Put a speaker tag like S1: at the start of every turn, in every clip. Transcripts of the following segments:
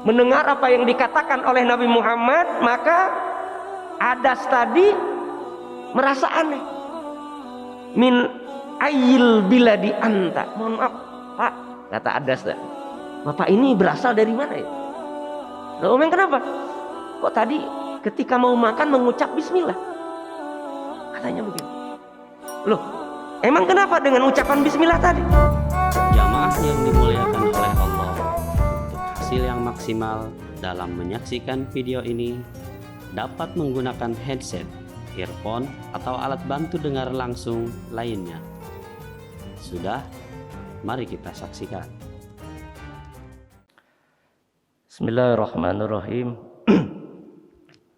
S1: mendengar apa yang dikatakan oleh Nabi Muhammad, maka Adas tadi merasa aneh. Min ayil biladi anta. Mohon maaf Pak, kata Adas, Bapak ini berasal dari mana ya? Loh, kenapa? Kok tadi ketika mau makan mengucap bismillah? Katanya begitu. Loh, emang kenapa dengan ucapan bismillah tadi?
S2: Jamaah yang dimuliakan oleh Allah, untuk hasil yang maksimal dalam menyaksikan video ini dapat menggunakan headset, earphone, atau alat bantu dengar langsung lainnya. Sudah, mari kita saksikan.
S1: Bismillahirrahmanirrahim.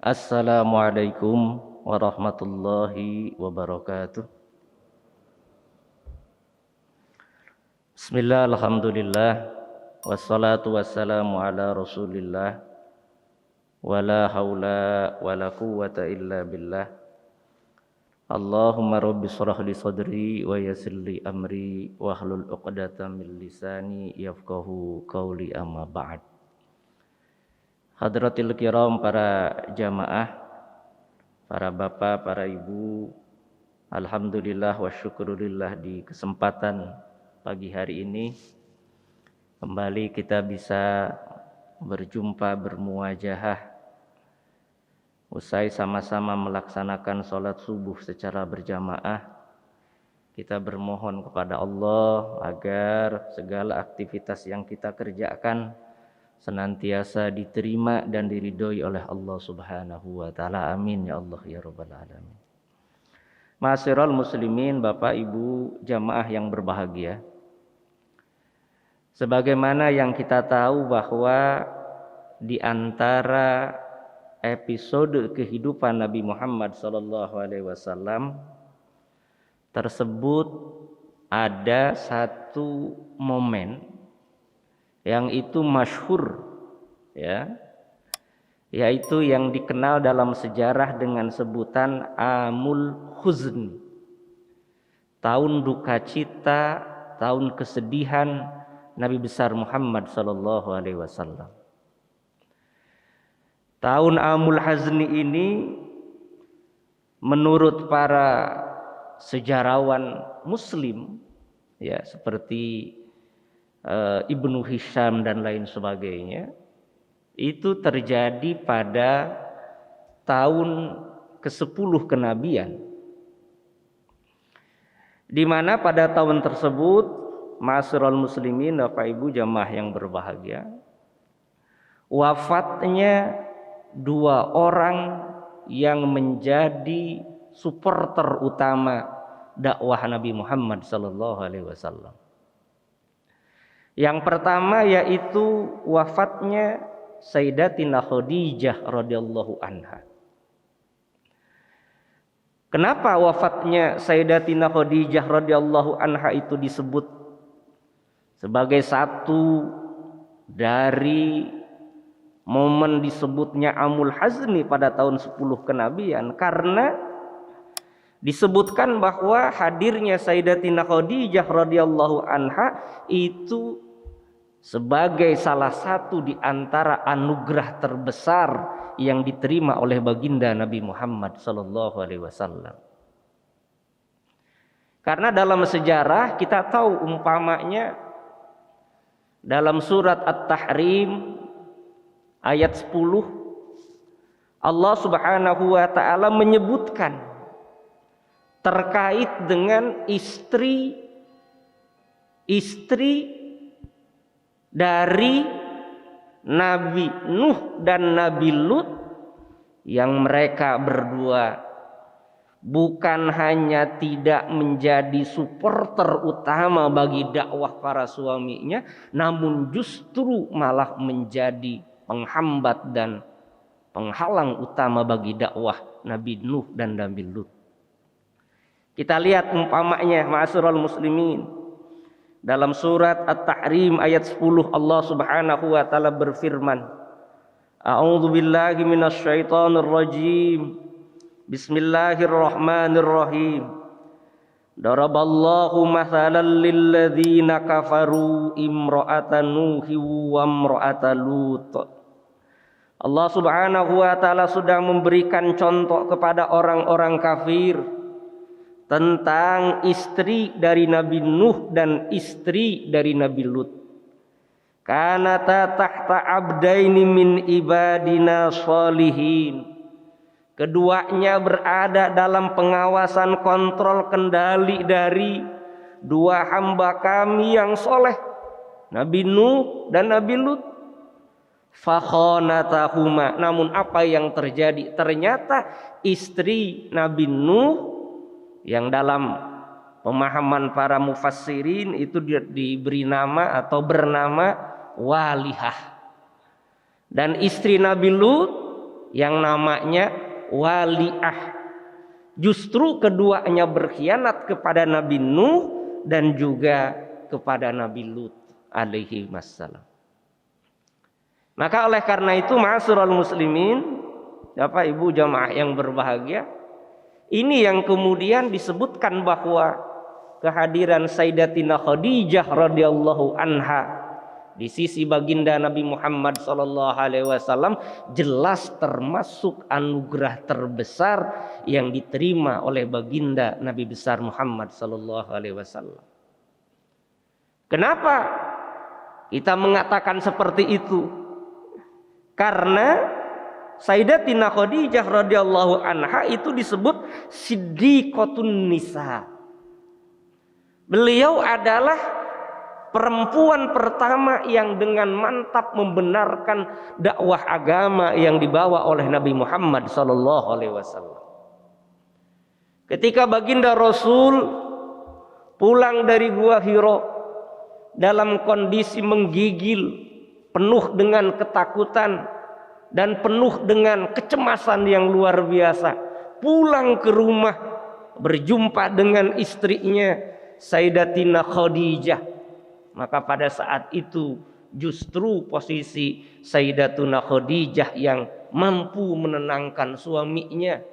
S1: Assalamualaikum warahmatullahi wabarakatuh. Bismillah, alhamdulillah, wassalatu wassalamu ala rasulillah, wala haula wala quwwata illa billah. Allahumma rabbi shrah li sadri wa yassir li amri wahlul 'uqdatam min lisani yafqahu qawli, amma ba'd. Hadratil kiram, para jamaah, para bapak, para ibu, alhamdulillah wa syukurillah, di kesempatan pagi hari ini kembali kita bisa berjumpa, bermuajahah, usai sama-sama melaksanakan sholat subuh secara berjamaah. Kita bermohon kepada Allah agar segala aktivitas yang kita kerjakan senantiasa diterima dan diridhoi oleh Allah Subhanahu wa taala. Amin ya Allah ya rabbal alamin. Ma'asyiral muslimin, Bapak Ibu jamaah yang berbahagia. Sebagaimana yang kita tahu bahwa di antara episode kehidupan Nabi Muhammad SAW tersebut ada satu momen yang itu masyhur, ya, yaitu yang dikenal dalam sejarah dengan sebutan Amul Huzn, tahun duka cita, tahun kesedihan Nabi besar Muhammad SAW. Tahun Amul Hazni ini menurut para sejarawan muslim, ya, seperti Ibnu Hisham dan lain sebagainya, itu terjadi pada tahun ke-10 kenabian, di mana pada tahun tersebut, ma'asyiral muslimin, Bapak Ibu jamaah yang berbahagia, wafatnya 2 orang yang menjadi supporter utama dakwah Nabi Muhammad SAW. Yang pertama yaitu wafatnya Sayyidatina Khadijah radhiyallahu anha. Kenapa wafatnya Sayyidatina Khadijah radhiyallahu anha itu disebut sebagai satu dari momen disebutnya Amul Hazni pada tahun 10 kenabian? Karena disebutkan bahwa hadirnya Sayyidatina Khadijah radhiyallahu anha itu sebagai salah satu di antara anugerah terbesar yang diterima oleh baginda Nabi Muhammad SAW. Karena dalam sejarah kita tahu, umpamanya dalam surat At-Tahrim ayat 10, Allah Subhanahu wa taala menyebutkan terkait dengan istri dari Nabi Nuh dan Nabi Lut, yang mereka berdua bukan hanya tidak menjadi supporter utama bagi dakwah para suaminya, namun justru malah menjadi penghambat dan penghalang utama bagi dakwah Nabi Nuh dan Nabi Lut. Kita lihat umpamanya, ma'asyiral muslimin, dalam surat At-Tahrim ayat 10, Allah Subhanahu wa taala berfirman, A'udzu billahi minasyaitonir rajim. Bismillahirrahmanirrahim. Daraballahu mathalan lilladzina kafaru imra'atan Nuhi wa imra'atan Lut. Allah Subhanahu wa taala sudah memberikan contoh kepada orang-orang kafir tentang istri dari Nabi Nuh dan istri dari Nabi Lut. Kanata tahta abdaini min ibadina sholihin. Keduanya berada dalam pengawasan kontrol kendali dari dua hamba kami yang soleh, Nabi Nuh dan Nabi Lut. Fakhonatahuma, namun apa yang terjadi? Ternyata istri Nabi Nuh yang dalam pemahaman para mufassirin itu diberi nama atau bernama Walihah, dan istri Nabi Lut yang namanya Waliah. Justru keduanya berkhianat kepada Nabi Nuh dan juga kepada Nabi Lut alaihi wassalam. Maka oleh karena itu, ma'asyiral muslimin, Bapak Ibu jamaah yang berbahagia, ini yang kemudian disebutkan bahwa kehadiran Sayyidatina Khadijah radhiyallahu anha di sisi baginda Nabi Muhammad sallallahu alaihi wasallam jelas termasuk anugerah terbesar yang diterima oleh baginda Nabi besar Muhammad sallallahu alaihi wasallam. Kenapa kita mengatakan seperti itu? Karena Sayyidatina Khadijah radhiyallahu anha itu disebut Siddiqatun Nisa. Beliau adalah perempuan pertama yang dengan mantap membenarkan dakwah agama yang dibawa oleh Nabi Muhammad sallallahu alaihi wasallam. Ketika baginda Rasul pulang dari Gua Hira dalam kondisi menggigil, penuh dengan ketakutan dan penuh dengan kecemasan yang luar biasa, pulang ke rumah berjumpa dengan istrinya Sayyidatina Khadijah. Maka pada saat itu justru posisi Sayyidatuna Khadijah yang mampu menenangkan suaminya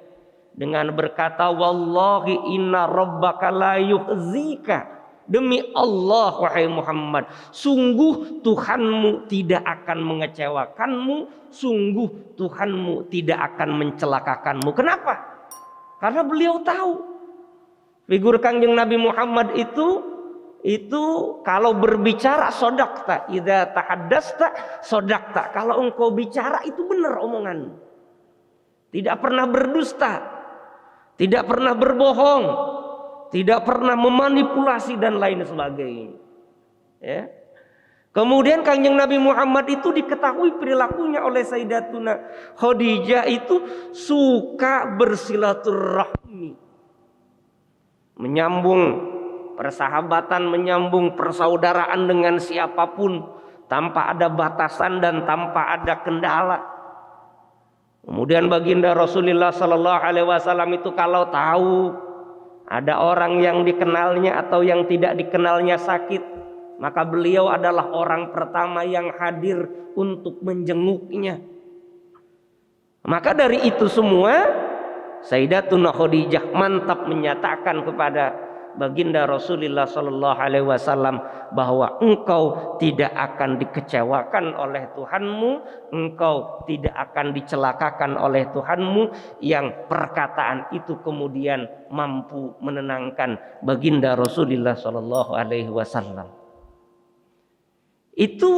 S1: dengan berkata, wallahi inna rabbaka la yuhzika. Demi Allah wahai Muhammad, sungguh Tuhanmu tidak akan mengecewakanmu, sungguh Tuhanmu tidak akan mencelakakanmu. Kenapa? Karena beliau tahu figur Kanjeng Nabi Muhammad itu kalau berbicara sodakta, idza tahaddasta sodakta. Kalau engkau bicara itu benar omonganmu. Tidak pernah berdusta, tidak pernah berbohong, tidak pernah memanipulasi dan lain sebagainya. Ya. Kemudian Kanjeng Nabi Muhammad itu diketahui perilakunya oleh Sayyidatuna Khadijah itu suka bersilaturahmi, menyambung persahabatan, menyambung persaudaraan dengan siapapun tanpa ada batasan dan tanpa ada kendala. Kemudian baginda Rasulullah sallallahu alaihi wasallam itu kalau tahu ada orang yang dikenalnya atau yang tidak dikenalnya sakit, maka beliau adalah orang pertama yang hadir untuk menjenguknya. Maka dari itu semua Sayyidatuna Khadijah mantap menyatakan kepada baginda Rasulullah sallallahu alaihi wasallam bahwa engkau tidak akan dikecewakan oleh Tuhanmu, engkau tidak akan dicelakakan oleh Tuhanmu, yang perkataan itu kemudian mampu menenangkan baginda Rasulullah sallallahu alaihi wasallam. Itu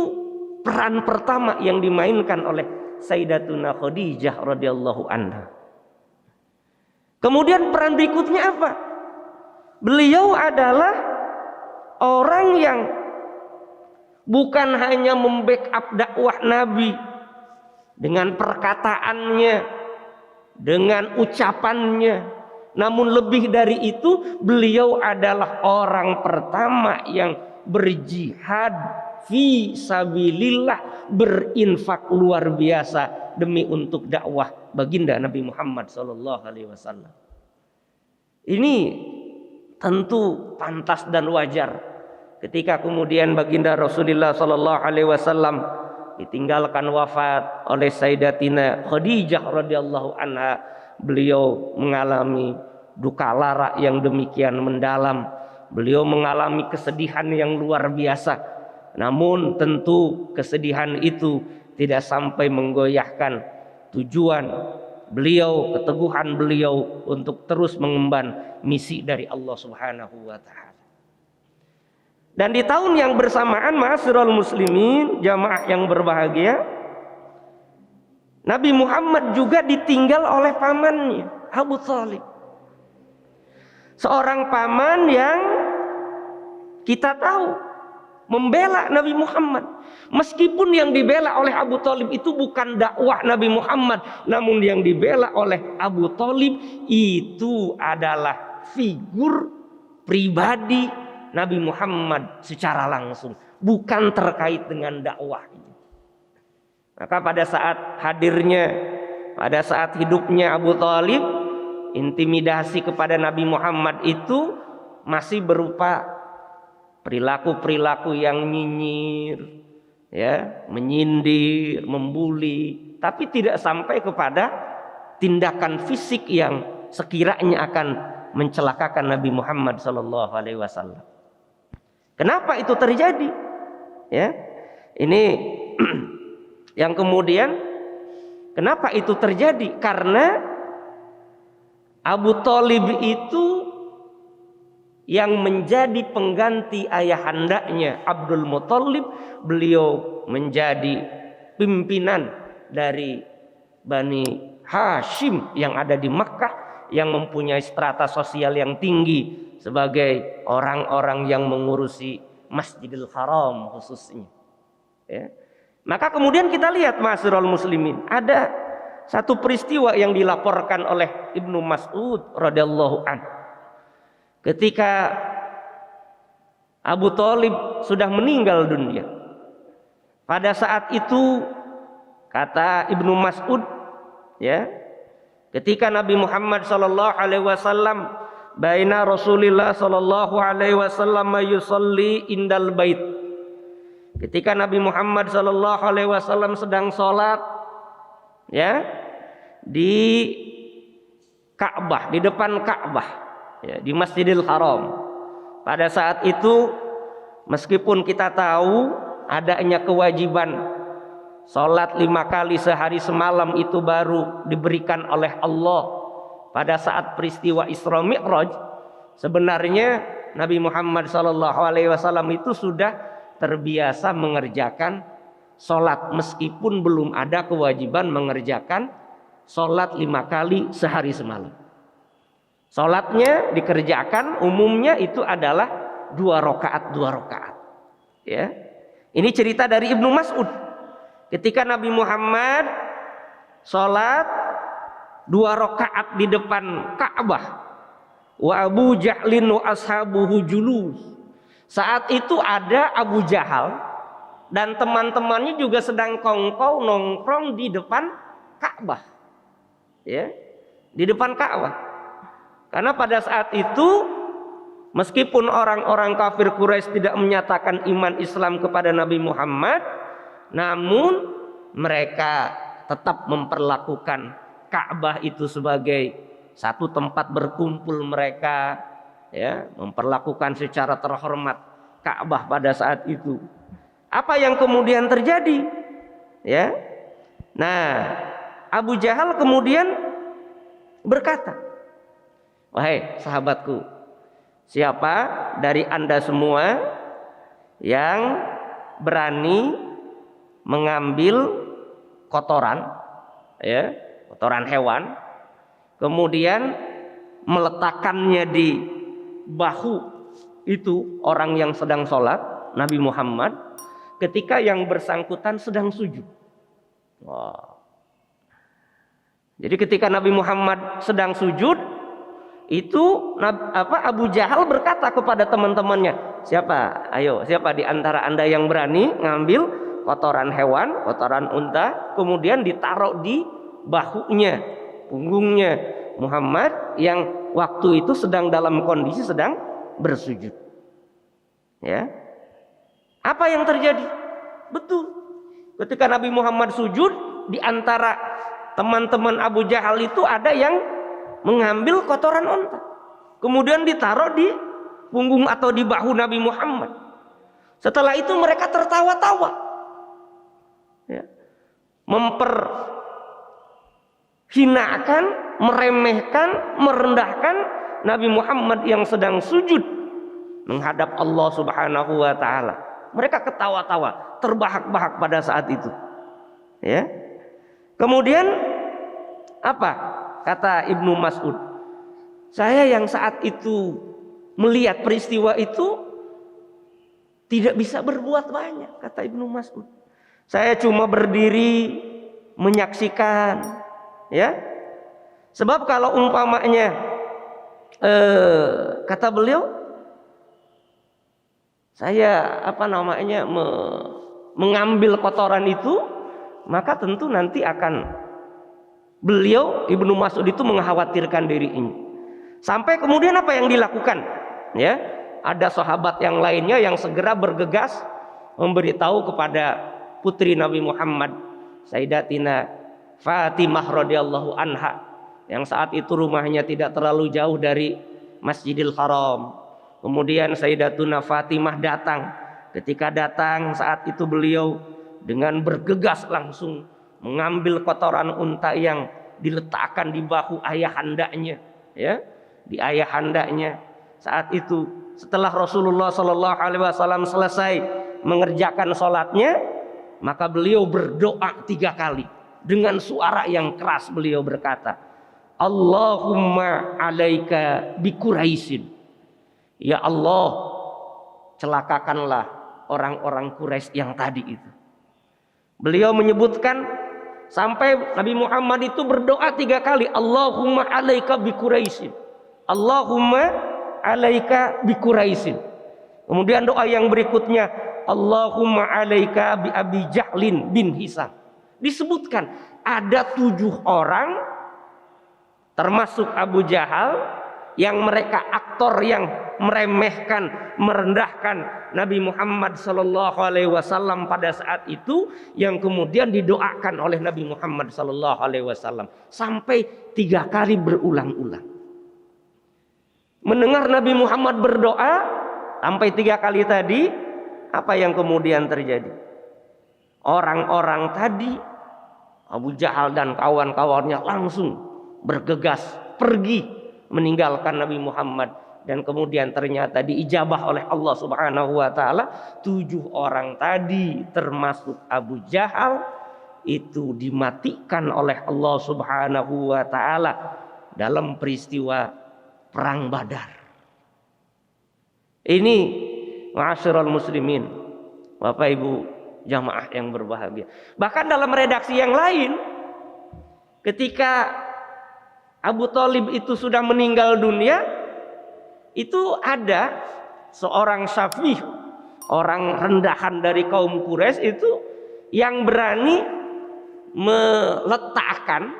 S1: peran pertama yang dimainkan oleh Sayyidatuna Khadijah radhiyallahu anha. Kemudian peran berikutnya apa? Beliau adalah orang yang bukan hanya membackup dakwah Nabi dengan perkataannya, dengan ucapannya, namun lebih dari itu beliau adalah orang pertama yang berjihad fi sabilillah, berinfak luar biasa demi untuk dakwah baginda Nabi Muhammad sallallahu alaihi wasallam. Ini tentu pantas dan wajar ketika kemudian baginda Rasulullah sallallahu alaihi wasallam ditinggalkan wafat oleh Sayyidatina Khadijah radhiyallahu anha. Beliau mengalami
S3: duka lara yang demikian mendalam. Beliau mengalami kesedihan yang luar biasa. Namun tentu kesedihan itu tidak sampai menggoyahkan tujuan beliau, keteguhan beliau untuk terus mengemban misi dari Allah Subhanahu wa taala. Dan di tahun yang bersamaan, ma'asyiral muslimin, jamaah yang berbahagia, Nabi Muhammad juga ditinggal oleh pamannya, Abu Thalib. Seorang paman yang kita tahu membela Nabi Muhammad. Meskipun yang dibela oleh Abu Thalib itu bukan dakwah Nabi Muhammad, namun yang dibela oleh Abu Thalib itu adalah figur pribadi Nabi Muhammad secara langsung, bukan terkait dengan dakwah. Maka pada saat hidupnya Abu Thalib, intimidasi kepada Nabi Muhammad itu masih berupa perilaku-perilaku yang nyinyir, ya, menyindir, membuli, tapi tidak sampai kepada tindakan fisik yang sekiranya akan mencelakakan Nabi Muhammad SAW. Kenapa itu terjadi? Ya, ini yang kemudian kenapa itu terjadi? Karena Abu Thalib itu yang menjadi pengganti ayahandanya Abdul Muthalib. Beliau menjadi pimpinan dari Bani Hashim yang ada di Makkah, yang mempunyai strata sosial yang tinggi sebagai orang-orang yang mengurusi Masjidil Haram khususnya, ya. Maka kemudian kita lihat, ma'asyiral muslimin, ada satu peristiwa yang dilaporkan oleh Ibnu Mas'ud radhiyallahu anhu. Ketika Abu Thalib sudah meninggal dunia, pada saat itu kata Ibnu Mas'ud, ya, ketika Nabi Muhammad sallallahu alaihi wasallam baina Rasulillah sallallahu alaihi wasallam yusalli indal bait. Ketika Nabi Muhammad sallallahu alaihi wasallam sedang sholat, ya, di Ka'bah, di depan Ka'bah, ya, di Masjidil Haram. Pada saat itu, meskipun kita tahu adanya kewajiban sholat 5 kali sehari semalam itu baru diberikan oleh Allah pada saat peristiwa Isra Mi'raj, sebenarnya Nabi Muhammad SAW itu sudah terbiasa mengerjakan sholat meskipun belum ada kewajiban mengerjakan sholat 5 kali sehari semalam. Sholatnya dikerjakan umumnya itu adalah 2 rakaat. Ya, ini cerita dari Ibnu Mas'ud. Ketika Nabi Muhammad sholat 2 rakaat di depan Ka'bah, wa Abu Jahlin wa ashabuhu julus. Saat itu ada Abu Jahal dan teman-temannya juga sedang kongkow nongkrong di depan Ka'bah, ya, di depan Ka'bah. Karena pada saat itu meskipun orang-orang kafir Quraisy tidak menyatakan iman Islam kepada Nabi Muhammad, namun mereka tetap memperlakukan Ka'bah itu sebagai satu tempat berkumpul mereka, ya, memperlakukan secara terhormat Ka'bah pada saat itu. Apa yang kemudian terjadi? Ya. Nah, Abu Jahal kemudian berkata, "Wahai sahabatku, siapa dari Anda semua yang berani mengambil kotoran, ya, kotoran hewan, kemudian meletakkannya di bahu itu orang yang sedang sholat, Nabi Muhammad, ketika yang bersangkutan sedang sujud." Wow. Jadi ketika Nabi Muhammad sedang sujud, itu Abu Jahal berkata kepada teman-temannya, siapa di antara Anda yang berani ngambil kotoran hewan, kotoran unta, kemudian ditaruh di bahunya, punggungnya Muhammad yang waktu itu sedang dalam kondisi sedang bersujud. Ya. Apa yang terjadi? Betul. Ketika Nabi Muhammad sujud, di antara teman-teman Abu Jahal itu ada yang mengambil kotoran unta, kemudian ditaruh di punggung atau di bahu Nabi Muhammad. Setelah itu mereka tertawa-tawa, ya, memperhinakan, meremehkan, merendahkan Nabi Muhammad yang sedang sujud menghadap Allah Subhanahu wa taala. Mereka ketawa-tawa, terbahak-bahak pada saat itu. Ya. Kemudian apa kata Ibnu Mas'ud? Saya yang saat itu melihat peristiwa itu tidak bisa berbuat banyak, kata Ibnu Mas'ud. Saya cuma berdiri menyaksikan, ya. Sebab kalau umpamanya kata beliau, saya mengambil kotoran itu, maka tentu nanti akan beliau Ibnu Mas'ud itu mengkhawatirkan diri ini. Sampai kemudian apa yang dilakukan? Ya, ada sahabat yang lainnya yang segera bergegas memberitahu kepada putri Nabi Muhammad, Sayyidatina Fatimah radhiyallahu anha, yang saat itu rumahnya tidak terlalu jauh dari Masjidil Haram. Kemudian Sayyidatuna Fatimah datang. Ketika datang saat itu beliau dengan bergegas langsung mengambil kotoran unta yang diletakkan di bahu ayahandanya, ya, di ayahandanya. Saat itu setelah Rasulullah Shallallahu Alaihi Wasallam selesai mengerjakan sholatnya, maka beliau berdoa 3 kali dengan suara yang keras. Beliau berkata, Allahumma alaika bi Quraisyin, ya Allah, celakakanlah orang-orang Quraisy yang tadi itu. Beliau menyebutkan sampai Nabi Muhammad itu berdoa 3 kali, Allahumma alaika bi Quraisyin, Allahumma alaika bi Quraisyin. Kemudian doa yang berikutnya, Allahumma alaika bi Abi Jahlin bin Hisam. Disebutkan ada 7 orang termasuk Abu Jahal yang mereka aktor yang meremehkan, merendahkan Nabi Muhammad sallallahu alaihi wasallam pada saat itu, yang kemudian didoakan oleh Nabi Muhammad sallallahu alaihi wasallam sampai 3 kali berulang-ulang. Mendengar Nabi Muhammad berdoa sampai 3 kali tadi, apa yang kemudian terjadi? Orang-orang tadi, Abu Jahal dan kawan-kawannya langsung bergegas pergi meninggalkan Nabi Muhammad, dan kemudian ternyata diijabah oleh Allah Subhanahu wa taala. 7 orang tadi termasuk Abu Jahal itu dimatikan oleh Allah Subhanahu wa taala dalam peristiwa Perang Badar. Ini ma'asyiral muslimin, Bapak Ibu jamaah yang berbahagia. Bahkan dalam redaksi yang lain, ketika Abu Thalib itu sudah meninggal dunia, itu ada seorang syafih, orang rendahan dari kaum Quraisy itu, yang berani meletakkan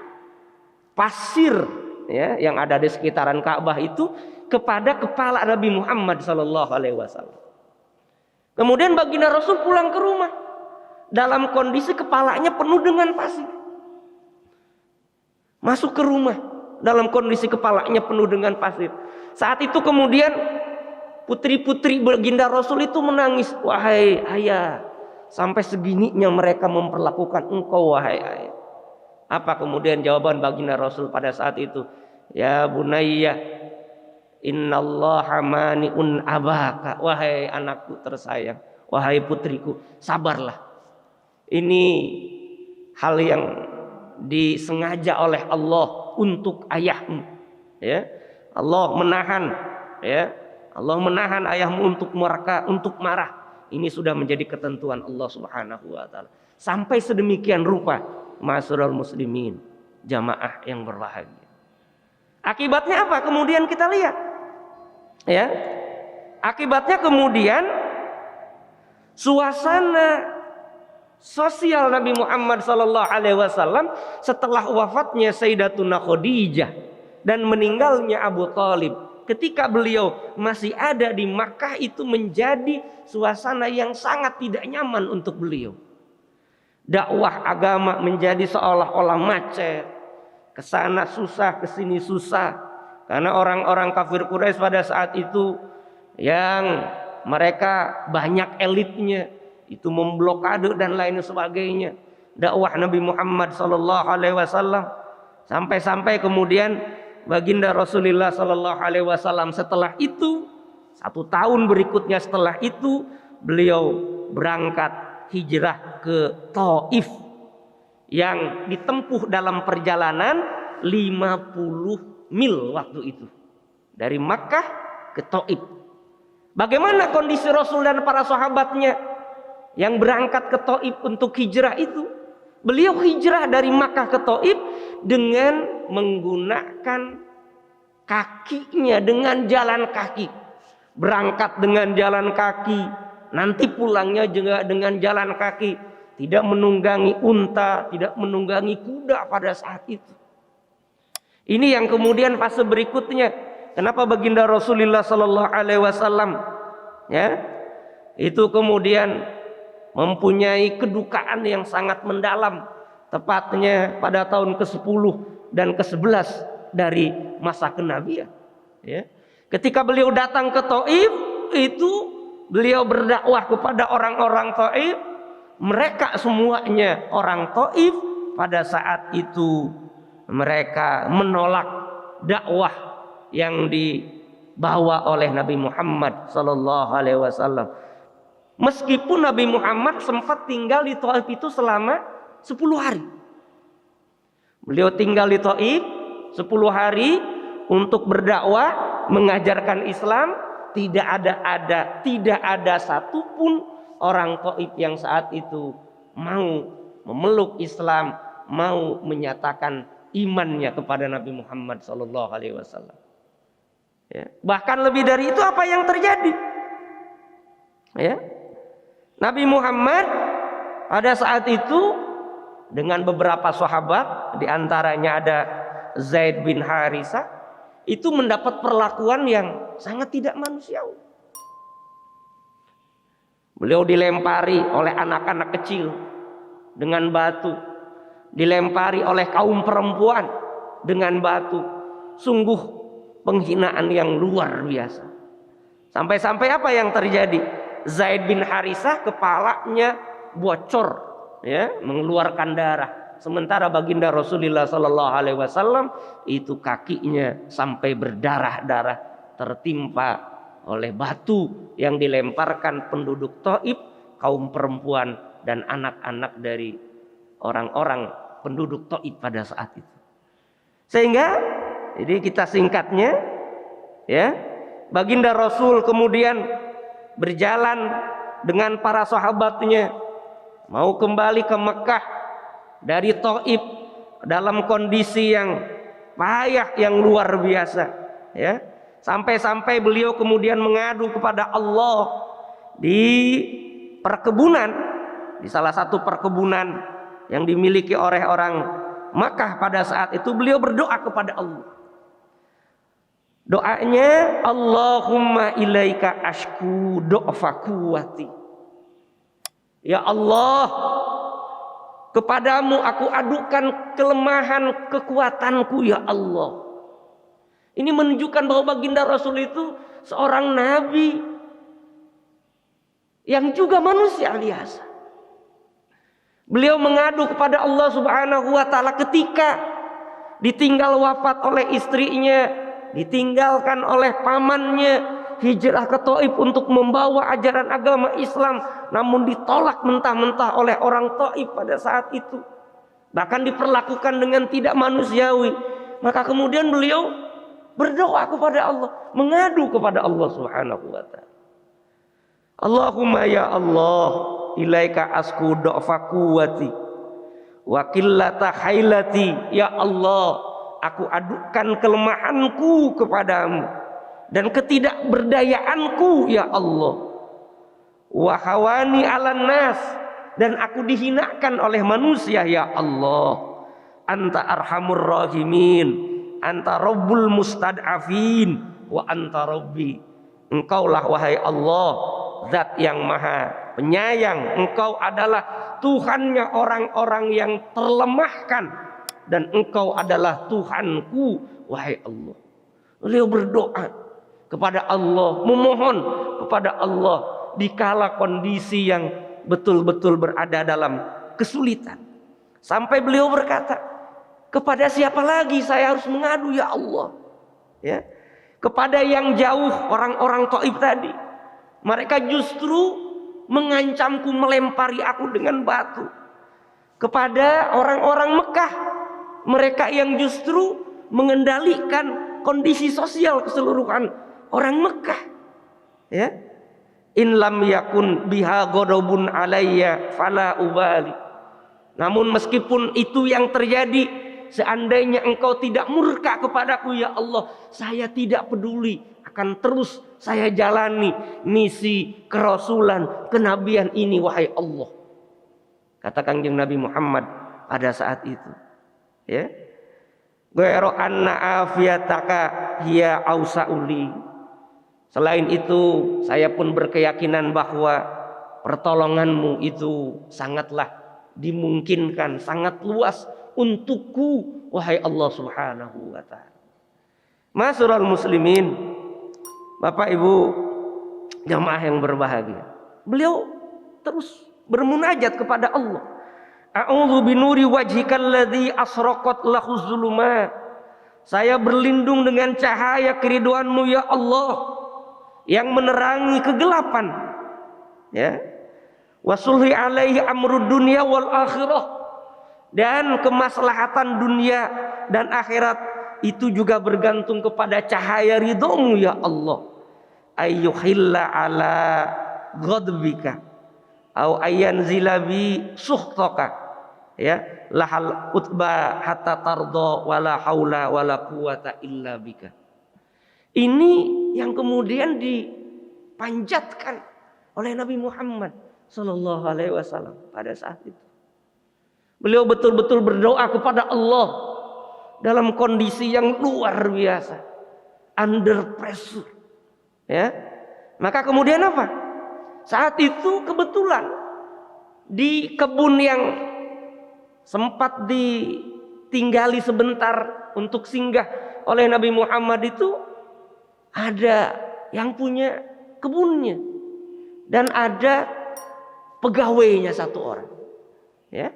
S3: pasir, ya, yang ada di sekitaran Ka'bah itu kepada kepala Nabi Muhammad sallallahu alaihi wasallam. Kemudian baginda Rasul pulang ke rumah dalam kondisi kepalanya penuh dengan pasir. Masuk ke rumah dalam kondisi kepalanya penuh dengan pasir. Saat itu kemudian putri-putri baginda Rasul itu menangis, wahai ayah, sampai segininya mereka memperlakukan engkau wahai ayah. Apa kemudian jawaban baginda Rasul pada saat itu? Ya bunayya, innallaha mani'un abaka. Wahai anakku tersayang, wahai putriku, sabarlah. Ini hal yang disengaja oleh Allah untuk ayahmu. Ya, Allah menahan, ya, Allah menahan ayahmu untuk marah. Ini sudah menjadi ketentuan Allah Subhanahu wa taala. Sampai sedemikian rupa, ma'asyiral muslimin, jamaah yang berbahagia. Akibatnya apa? Kemudian kita lihat, ya. Akibatnya kemudian suasana sosial Nabi Muhammad sallallahu alaihi wasallam setelah wafatnya Sayyidatuna Khadijah dan meninggalnya Abu Thalib, ketika beliau masih ada di Makkah, itu menjadi suasana yang sangat tidak nyaman untuk beliau. Dakwah agama menjadi seolah-olah macet, Kesana susah, kesini susah. Karena orang-orang kafir Quraisy pada saat itu yang mereka banyak elitnya, itu memblokade dan lain sebagainya dakwah Nabi Muhammad sallallahu alaihi wasallam, sampai-sampai kemudian baginda Rasulullah sallallahu alaihi wasallam setelah itu, 1 tahun berikutnya setelah itu, beliau berangkat hijrah ke Taif yang ditempuh dalam perjalanan 50 mil waktu itu dari Makkah ke Taif. Bagaimana kondisi Rasul dan para sahabatnya yang berangkat ke Taif untuk hijrah itu? Beliau hijrah dari Makkah ke Taif dengan menggunakan kakinya, dengan jalan kaki. Berangkat dengan jalan kaki, nanti pulangnya juga dengan jalan kaki, tidak menunggangi unta, tidak menunggangi kuda pada saat itu. Ini yang kemudian fase berikutnya. Kenapa baginda Rasulullah sallallahu alaihi wasallam ya itu kemudian mempunyai kedukaan yang sangat mendalam, tepatnya pada tahun ke-10 dan ke-11 dari masa kenabian ya. Ketika beliau datang ke Taif, itu beliau berdakwah kepada orang-orang Taif. Mereka semuanya orang Taif pada saat itu mereka menolak dakwah yang dibawa oleh Nabi Muhammad sallallahu alaihi wasallam. Meskipun Nabi Muhammad sempat tinggal di Taif itu selama 10 hari. Beliau tinggal di Taif 10 hari untuk berdakwah, mengajarkan Islam. Tidak ada satupun orang Taif yang saat itu mau memeluk Islam, mau menyatakan imannya kepada Nabi Muhammad sallallahu alaihi wasallam. Ya. Bahkan lebih dari itu apa yang terjadi? Ya. Nabi Muhammad pada saat itu dengan beberapa sahabat, di antaranya ada Zaid bin Harisah, itu mendapat perlakuan yang sangat tidak manusiawi. Beliau dilempari oleh anak-anak kecil dengan batu, dilempari oleh kaum perempuan dengan batu. Sungguh penghinaan yang luar biasa. Sampai-sampai apa yang terjadi? Zaid bin Harisah kepalanya bocor, ya, mengeluarkan darah. Sementara baginda Rasulullah sallallahu alaihi wasallam itu kakinya sampai berdarah-darah tertimpa oleh batu yang dilemparkan penduduk Taif, kaum perempuan dan anak-anak dari orang-orang penduduk Taif pada saat itu. Sehingga jadi kita singkatnya ya, baginda Rasul kemudian berjalan dengan para sahabatnya mau kembali ke Mekah dari Taif dalam kondisi yang payah yang luar biasa ya. Sampai-sampai beliau kemudian mengadu kepada Allah di perkebunan, di salah satu perkebunan yang dimiliki oleh orang Makkah pada saat itu. Beliau berdoa kepada Allah. Doanya, Allahumma ilaika ashku do'fa quwwati. Ya Allah, kepadamu aku adukan kelemahan kekuatanku ya Allah. Ini menunjukkan bahwa baginda Rasul itu seorang nabi yang juga manusia biasa. Beliau mengadu kepada Allah Subhanahu wa taala ketika ditinggal wafat oleh istrinya, ditinggalkan oleh pamannya, hijrah ke Taif untuk membawa ajaran agama Islam, namun ditolak mentah-mentah oleh orang Taif pada saat itu. Bahkan diperlakukan dengan tidak manusiawi. Maka kemudian beliau berdoa kepada Allah, mengadu kepada Allah Subhanahu wa taala. Allahumma ya Allah, ilaika asku do'fa quwwati wa qillata hailati. Ya Allah, aku adukan kelemahanku kepadamu dan ketidakberdayaanku ya Allah. Wa hawani 'alan nas, dan aku dihinakan oleh manusia ya Allah. Anta arhamur rahimin, anta rabbul mustad'afin wa anta rabbi. Engkaulah wahai Allah, zat yang maha penyayang. Engkau adalah Tuhannya orang-orang yang terlemahkan. dan Engkau adalah Tuhanku, wahai Allah. Beliau berdoa kepada Allah, memohon kepada Allah dikala kondisi yang betul-betul berada dalam kesulitan. Sampai beliau berkata, kepada siapa lagi saya harus mengadu ya Allah? Ya, kepada yang jauh, orang-orang Taif tadi. Mereka justru mengancamku, melempari aku dengan batu. Kepada orang-orang Mekah, mereka yang justru mengendalikan kondisi sosial keseluruhan orang Mekah. Ya, in lam yakun biha ghadabun alayya fala ubali. Namun meskipun itu yang terjadi, seandainya Engkau tidak murka kepadaku ya Allah, saya tidak peduli, akan terus saya jalani misi kerasulan, kenabian ini wahai Allah. Kata Kanjeng Nabi Muhammad pada saat itu, ya, ghairu anna afiyataka hiya ausauli. Selain itu, saya pun berkeyakinan bahwa pertolonganmu itu sangatlah dimungkinkan, sangat luas untukku wahai Allah Subhanahu wa taala. Ma'asyiral muslimin, Bapak Ibu jamaah yang berbahagia, beliau terus bermunajat kepada Allah. A'udzu binuri wajhikal ladzi asraqat lahu zulumat. Saya berlindung dengan cahaya keriduanmu ya Allah yang menerangi kegelapan. Ya. Wasulhi alaihi amrud dunya wal akhirah. Dan kemaslahatan dunia dan akhirat itu juga bergantung kepada cahaya ridhomu ya Allah. Ayyuhilla ala ghadbika au ayanzila bi suhtaka. Ya, lahal utba hatta tardo wala haula wala quwata illa bika. Ini yang kemudian dipanjatkan oleh Nabi Muhammad sallallahu alaihi wasallam pada saat itu. Beliau betul-betul berdoa kepada Allah dalam kondisi yang luar biasa, under pressure. Ya. Maka kemudian apa? Saat itu kebetulan di kebun yang sempat ditinggali sebentar untuk singgah oleh Nabi Muhammad itu, ada yang punya kebunnya dan ada pegawainya satu orang. Ya.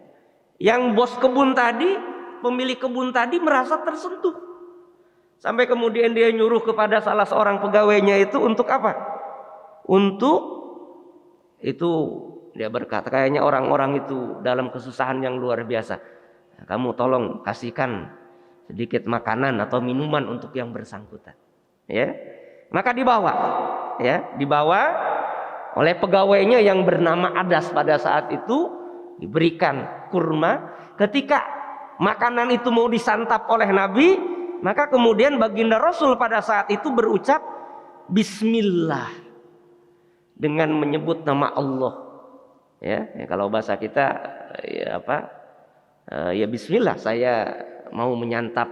S3: Yang bos kebun tadi, pemilik kebun tadi merasa tersentuh. Sampai kemudian dia nyuruh kepada salah seorang pegawainya itu untuk apa? Untuk itu dia berkata, kayaknya orang-orang itu dalam kesusahan yang luar biasa. Kamu tolong kasihkan sedikit makanan atau minuman untuk yang bersangkutan. Ya. Maka dibawa, ya, dibawa oleh pegawainya yang bernama Adas pada saat itu, diberikan kurma. Ketika makanan itu mau disantap oleh Nabi, maka kemudian baginda Rasul pada saat itu berucap Bismillah dengan menyebut nama Allah. Ya, kalau bahasa kita ya apa? Ya Bismillah, saya mau menyantap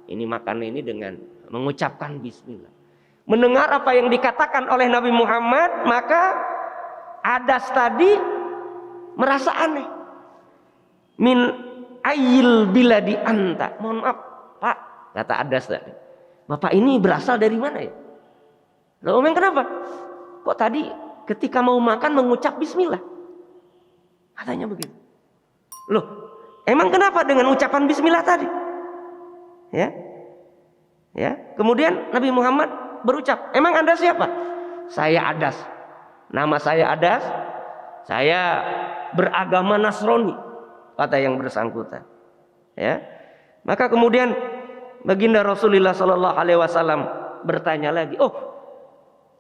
S3: ini makanan ini dengan mengucapkan Bismillah. Mendengar apa yang dikatakan oleh Nabi Muhammad, maka Adas tadi merasa aneh. Min ayil biladi anta. Mohon maaf, Pak, kata Adas tadi. Bapak ini berasal dari mana ya? Loh, emang kenapa? Kok tadi ketika mau makan mengucap Bismillah? Katanya begitu. Loh, emang kenapa dengan ucapan Bismillah tadi? Ya, ya. Kemudian Nabi Muhammad berucap, emang Anda siapa? Saya Adas. Nama saya Adas. Saya beragama Nasrani, kata yang bersangkutan. Ya. Maka kemudian baginda Rasulullah Sallallahu Alaihi Wasallam bertanya lagi, oh,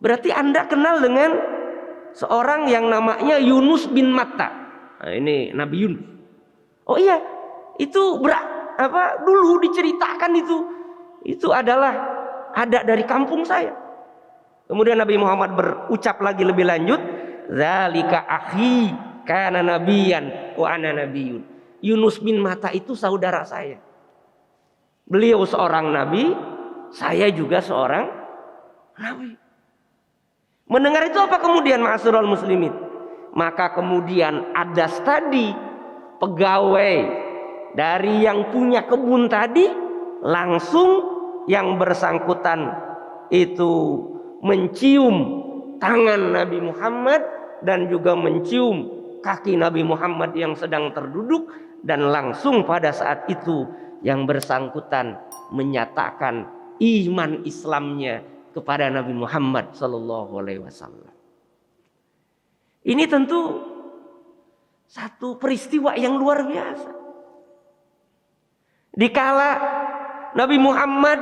S3: berarti Anda kenal dengan seorang yang namanya Yunus bin Matta. Nah, ini Nabi Yunus. Oh iya, itu dulu diceritakan itu adalah ada dari kampung saya. Kemudian Nabi Muhammad berucap lagi lebih lanjut, zalika akhi kana nabiyan wa ana nabiyun. Yunus bin Matta itu saudara saya. Beliau seorang nabi, saya juga seorang nabi. Mendengar itu apa kemudian ma'asyiral muslimin? Maka kemudian Adas tadi, pegawai dari yang punya kebun tadi, langsung yang bersangkutan itu mencium tangan Nabi Muhammad dan juga mencium kaki Nabi Muhammad yang sedang terduduk, dan langsung pada saat itu yang bersangkutan menyatakan iman Islamnya kepada Nabi Muhammad sallallahu alaihi wasallam. Ini tentu satu peristiwa yang luar biasa. Dikala Nabi Muhammad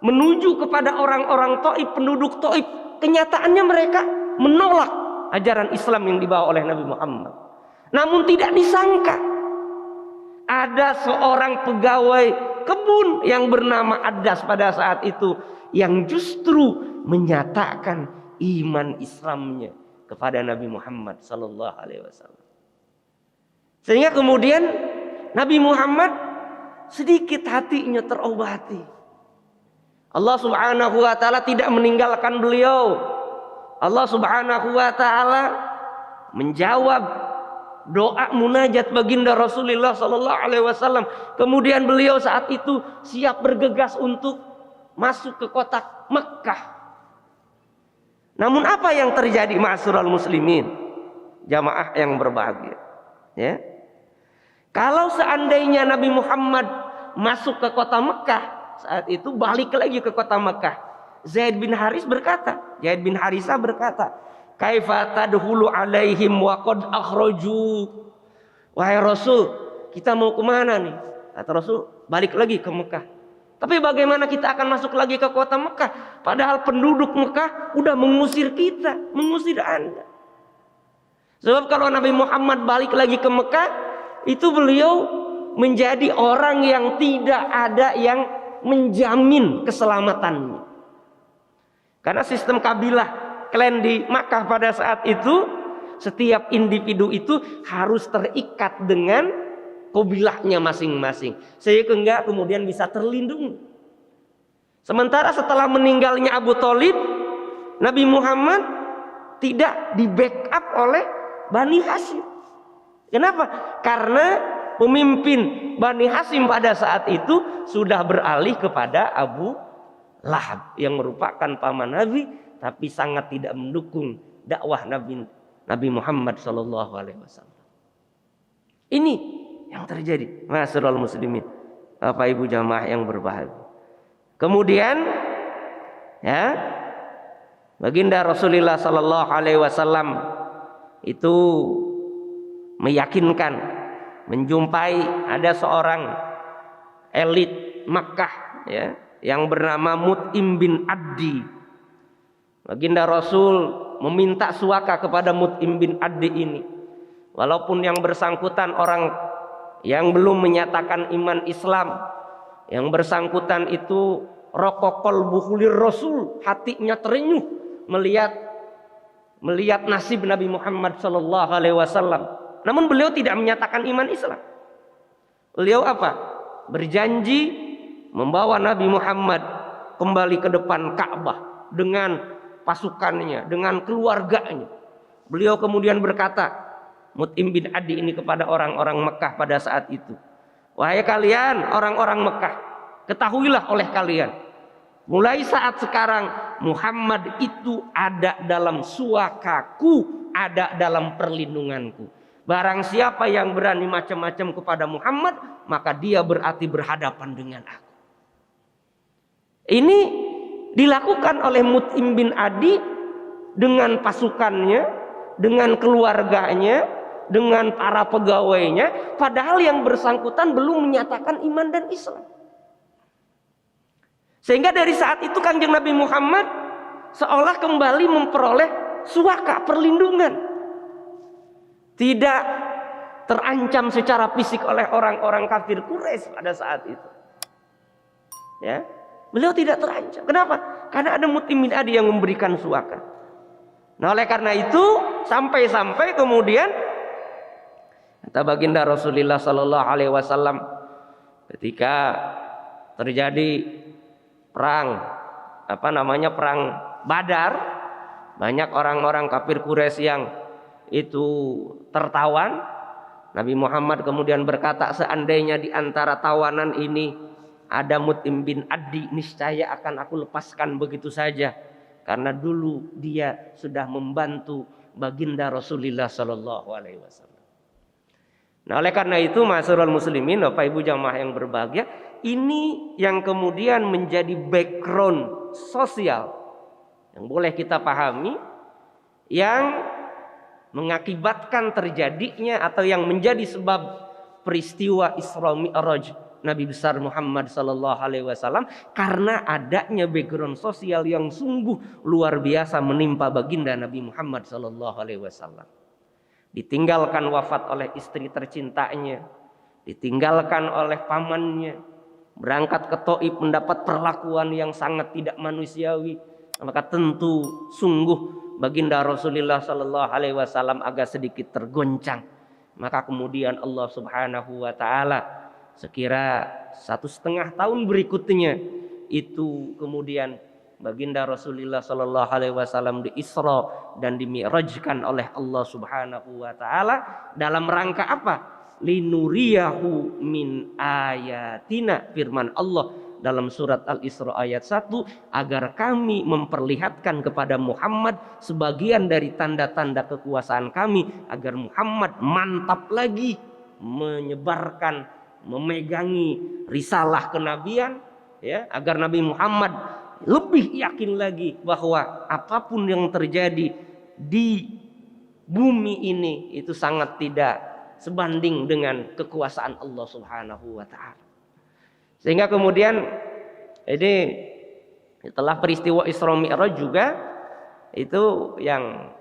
S3: menuju kepada orang-orang Taif, penduduk Taif, kenyataannya mereka menolak ajaran Islam yang dibawa oleh Nabi Muhammad. Namun tidak disangka ada seorang pegawai kebun yang bernama Adas pada saat itu yang justru menyatakan iman Islamnya kepada Nabi Muhammad sallallahu alaihi wasallam. Sehingga kemudian Nabi Muhammad sedikit hatinya terobati. Allah Subhanahu wa taala tidak meninggalkan beliau. Allah Subhanahu wa taala menjawab doa munajat baginda Rasulullah sallallahu alaihi wasallam. Kemudian beliau saat itu siap bergegas untuk masuk ke kota Mekkah. Namun apa yang terjadi ma'asyiral muslimin, jamaah yang berbahagia, ya? Kalau seandainya Nabi Muhammad masuk ke kota Mekkah, saat itu balik lagi ke kota Mekkah, Zaid bin Harisah berkata, "Kaifa tadkhulu alaihim wa qad akhraju?" Wahai Rasul, kita mau kemana nih? Kata Rasul, balik lagi ke Mekkah. Tapi bagaimana kita akan masuk lagi ke kota Mekkah? Padahal penduduk Mekkah udah mengusir kita, mengusir Anda. Sebab kalau Nabi Muhammad balik lagi ke Mekkah, itu beliau menjadi orang yang tidak ada yang menjamin keselamatannya. Karena sistem kabilah klan di Makkah pada saat itu, setiap individu itu harus terikat dengan kabilahnya masing-masing, sehingga kemudian bisa terlindungi. Sementara setelah meninggalnya Abu Thalib, Nabi Muhammad tidak di backup oleh Bani Hashim. Kenapa? Karena pemimpin Bani Hashim pada saat itu sudah beralih kepada Abu Lahab yang merupakan paman Nabi, tapi sangat tidak mendukung dakwah Nabi Muhammad sallallahu alaihi wasallam. Ini yang terjadi, ma'asyiral muslimin, Bapak Ibu jamaah yang berbahagia. Kemudian ya, baginda Rasulullah sallallahu alaihi wasallam itu meyakinkan menjumpai ada seorang elit Makkah, ya, yang bernama Mut'im bin Addi. Baginda Rasul meminta suaka kepada Mut'im bin Addi ini, walaupun yang bersangkutan orang yang belum menyatakan iman Islam, yang bersangkutan itu raqaqal buhulir Rasul, hatinya terenyuh melihat nasib Nabi Muhammad sallallahu alaihi wasallam. Namun beliau tidak menyatakan iman Islam. Beliau apa? Berjanji membawa Nabi Muhammad kembali ke depan Ka'bah dengan pasukannya, dengan keluarganya. Beliau kemudian berkata, Mut'im bin Adi ini kepada orang-orang Mekah pada saat itu, "Wahai kalian orang-orang Mekah, ketahuilah oleh kalian, mulai saat sekarang Muhammad itu ada dalam suakaku, ada dalam perlindunganku. Barang siapa yang berani macam-macam kepada Muhammad, maka dia berarti berhadapan dengan aku." Ini dilakukan oleh Mut'im bin Adi dengan pasukannya, dengan keluarganya, dengan para pegawainya, padahal yang bersangkutan belum menyatakan iman dan Islam. Sehingga dari saat itu Kanjeng Nabi Muhammad seolah kembali memperoleh suaka, perlindungan. Tidak terancam secara fisik oleh orang-orang kafir Quraisy pada saat itu. Ya, beliau tidak terancam. Kenapa? Karena ada Mut'im bin Adi yang memberikan suaka. Nah, oleh karena itu sampai-sampai kemudian kata baginda Rasulullah sallallahu alaihi wasallam, ketika terjadi perang perang Badar, banyak orang-orang kafir Quraisy yang itu tertawan, Nabi Muhammad kemudian berkata, seandainya di antara tawanan ini ada Mut'im bin Adi, niscaya akan aku lepaskan begitu saja, karena dulu dia sudah membantu baginda Rasulullah Sallallahu Alaihi Wasallam. Nah, oleh karena itu, ma'asyiral muslimin, Bapak Ibu jamaah yang berbahagia, ini yang kemudian menjadi background sosial yang boleh kita pahami, yang mengakibatkan terjadinya atau yang menjadi sebab peristiwa Isra Mi'raj Nabi besar Muhammad sallallahu alaihi wasallam, karena adanya background sosial yang sungguh luar biasa menimpa baginda Nabi Muhammad sallallahu alaihi wasallam. Ditinggalkan wafat oleh istri tercintanya, ditinggalkan oleh pamannya, berangkat ke Thaif mendapat perlakuan yang sangat tidak manusiawi, maka tentu sungguh baginda Rasulullah sallallahu alaihi wasallam agak sedikit tergoncang. Maka kemudian Allah Subhanahu wa taala sekira 1,5 tahun berikutnya itu kemudian baginda Rasulullah sallallahu alaihi wasallam diisra dan dimi'rajkan oleh Allah Subhanahu wa taala dalam rangka apa? Linuriyahu min ayatina, firman Allah dalam surat Al-Isra ayat 1, agar kami memperlihatkan kepada Muhammad sebagian dari tanda-tanda kekuasaan kami, agar Muhammad mantap lagi menyebarkan, memegangi risalah kenabian, ya, agar Nabi Muhammad lebih yakin lagi bahwa apapun yang terjadi di bumi ini itu sangat tidak sebanding dengan kekuasaan Allah Subhanahu wa taala. Sehingga kemudian ini setelah peristiwa Isra Mi'raj juga itu yang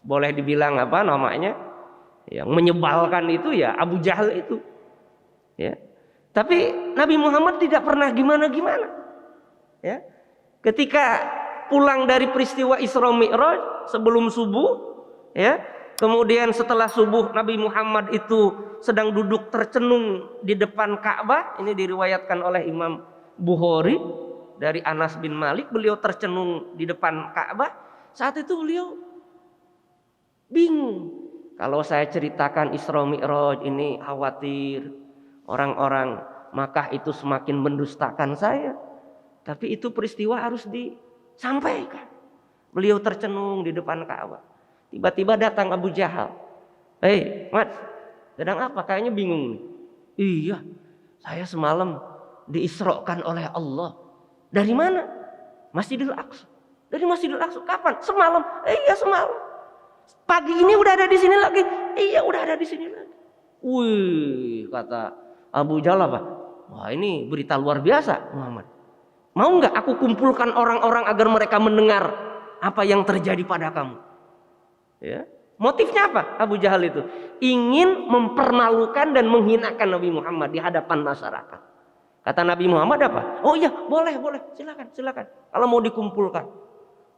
S3: boleh dibilang apa namanya, yang menyebalkan itu ya Abu Jahal itu, ya. Tapi Nabi Muhammad tidak pernah gimana-gimana, ya. Ketika pulang dari peristiwa Isra Mi'raj sebelum subuh, ya, kemudian setelah subuh Nabi Muhammad itu sedang duduk tercenung di depan Ka'bah. Ini diriwayatkan oleh Imam Bukhari dari Anas bin Malik, beliau tercenung di depan Ka'bah. Saat itu beliau bingung. Kalau saya ceritakan Isra Mi'raj ini, khawatir orang-orang Makkah itu semakin mendustakan saya. Tapi itu peristiwa harus disampaikan. Beliau tercenung di depan Ka'bah. Tiba-tiba datang Abu Jahal. Hei, Mat, sedang apa? Kayaknya bingung nih. Iya, saya semalam diisrokan oleh Allah. Dari mana? Masjidil Aqsa. Dari Masjidil Aqsa. Kapan? Semalam. Iya, semalam. Pagi ini udah ada di sini lagi. Iya, udah ada di sini lagi. Wih, kata Abu Jahal apa? Wah, ini berita luar biasa, Muhammad. Mau nggak aku kumpulkan orang-orang agar mereka mendengar apa yang terjadi pada kamu? Ya. Motifnya apa? Abu Jahal itu ingin mempermalukan dan menghinakan Nabi Muhammad di hadapan masyarakat. Kata Nabi Muhammad apa? Oh iya, boleh, silakan. Kalau mau dikumpulkan.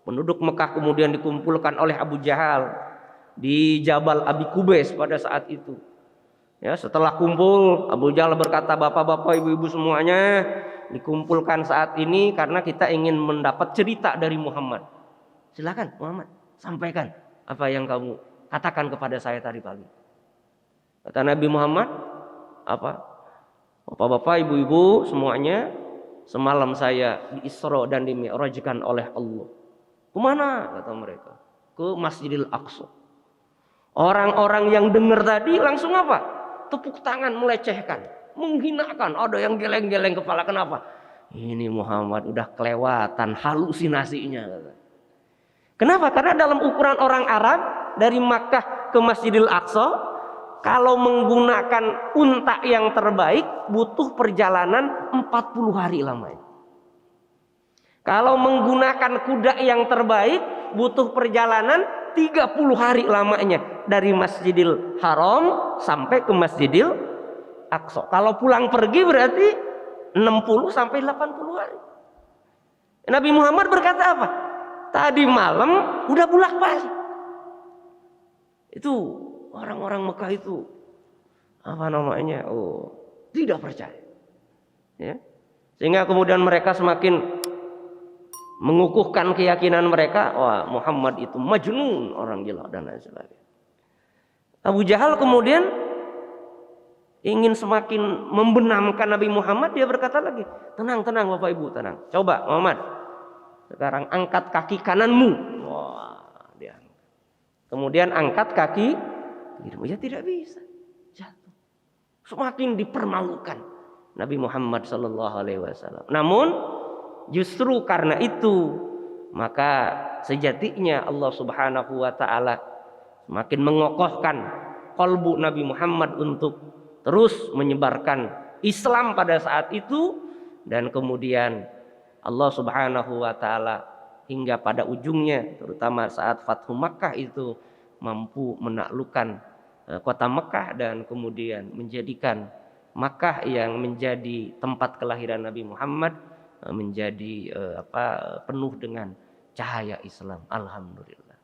S3: Penduduk Mekah kemudian dikumpulkan oleh Abu Jahal di Jabal Abi Kubais pada saat itu. Ya, setelah kumpul, Abu Jahal berkata, bapak-bapak, ibu-ibu semuanya dikumpulkan saat ini karena kita ingin mendapat cerita dari Muhammad. Silakan Muhammad, sampaikan apa yang kamu katakan kepada saya tadi pagi. Kata Nabi Muhammad, apa? Bapak-bapak, ibu-ibu semuanya, semalam saya diisra dan dimi'rajkan oleh Allah. Kemana? Kata mereka. Ke Masjidil Aqsa. Orang-orang yang dengar tadi langsung apa? Tepuk tangan, melecehkan, menghinakan. Ada yang geleng-geleng kepala. Kenapa? Ini Muhammad udah kelewatan halusinasinya. Kenapa? Karena dalam ukuran orang Arab dari Makkah ke Masjidil Aqsa, kalau menggunakan unta yang terbaik butuh perjalanan 40 hari lamanya. Kalau menggunakan kuda yang terbaik butuh perjalanan 30 hari lamanya dari Masjidil Haram sampai ke Masjidil Aqsa. Kalau pulang pergi berarti 60 sampai 80 hari. Nabi Muhammad berkata apa? Tadi malam udah bolak-balik. Itu orang-orang Mekah itu apa namanya? Oh, tidak percaya. Ya. Sehingga kemudian mereka semakin mengukuhkan keyakinan mereka, wah Muhammad itu majnun, orang gila dan lain sebagainya. Abu Jahal kemudian ingin semakin membenamkan Nabi Muhammad, dia berkata lagi, tenang Bapak Ibu, tenang. Coba Muhammad, sekarang angkat kaki kananmu. Wah, dia. Kemudian angkat kaki kirimu, ya tidak bisa. Jatuh. Semakin dipermalukan Nabi Muhammad sallallahu alaihi wasallam. Namun justru karena itu maka sejatinya Allah Subhanahu wa taala semakin mengokohkan kalbu Nabi Muhammad untuk terus menyebarkan Islam pada saat itu, dan kemudian Allah Subhanahu wa taala hingga pada ujungnya terutama saat Fathu Makkah itu mampu menaklukkan kota Makkah dan kemudian menjadikan Makkah yang menjadi tempat kelahiran Nabi Muhammad menjadi penuh dengan cahaya Islam. Alhamdulillah.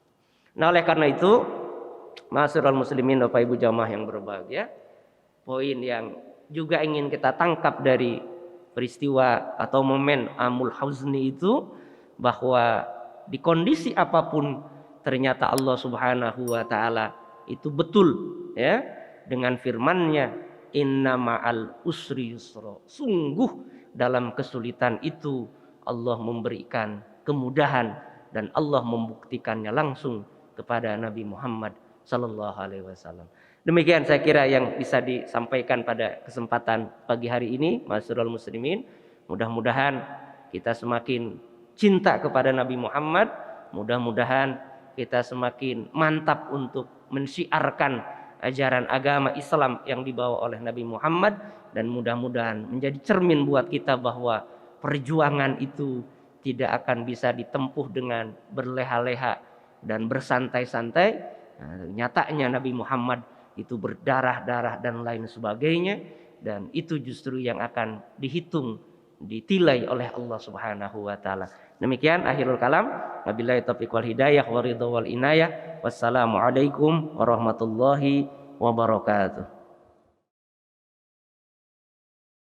S3: Nah, oleh karena itu, ma'asyiral muslimin Bapak Ibu jamaah yang berbahagia, poin yang juga ingin kita tangkap dari peristiwa atau momen Amul Huzni itu, bahwa di kondisi apapun ternyata Allah Subhanahu wa taala itu betul ya dengan firman-Nya, inna ma'al usri yusra. Sungguh dalam kesulitan itu Allah memberikan kemudahan, dan Allah membuktikannya langsung kepada Nabi Muhammad sallallahu alaihi wasallam. Demikian saya kira yang bisa disampaikan pada kesempatan pagi hari ini, ma'asyiral muslimin. Mudah-mudahan kita semakin cinta kepada Nabi Muhammad, mudah-mudahan kita semakin mantap untuk mensyiarkan ajaran agama Islam yang dibawa oleh Nabi Muhammad, dan mudah-mudahan menjadi cermin buat kita bahwa perjuangan itu tidak akan bisa ditempuh dengan berleha-leha dan bersantai-santai. Nyatanya Nabi Muhammad itu berdarah-darah dan lain sebagainya, dan itu justru yang akan dihitung, ditilai oleh Allah Subhanahu wa taala. Demikian akhirul kalam, wabillahi taufiq wal hidayah wa ridha wal inayah. Wassalamualaikum warahmatullahi wabarakatuh.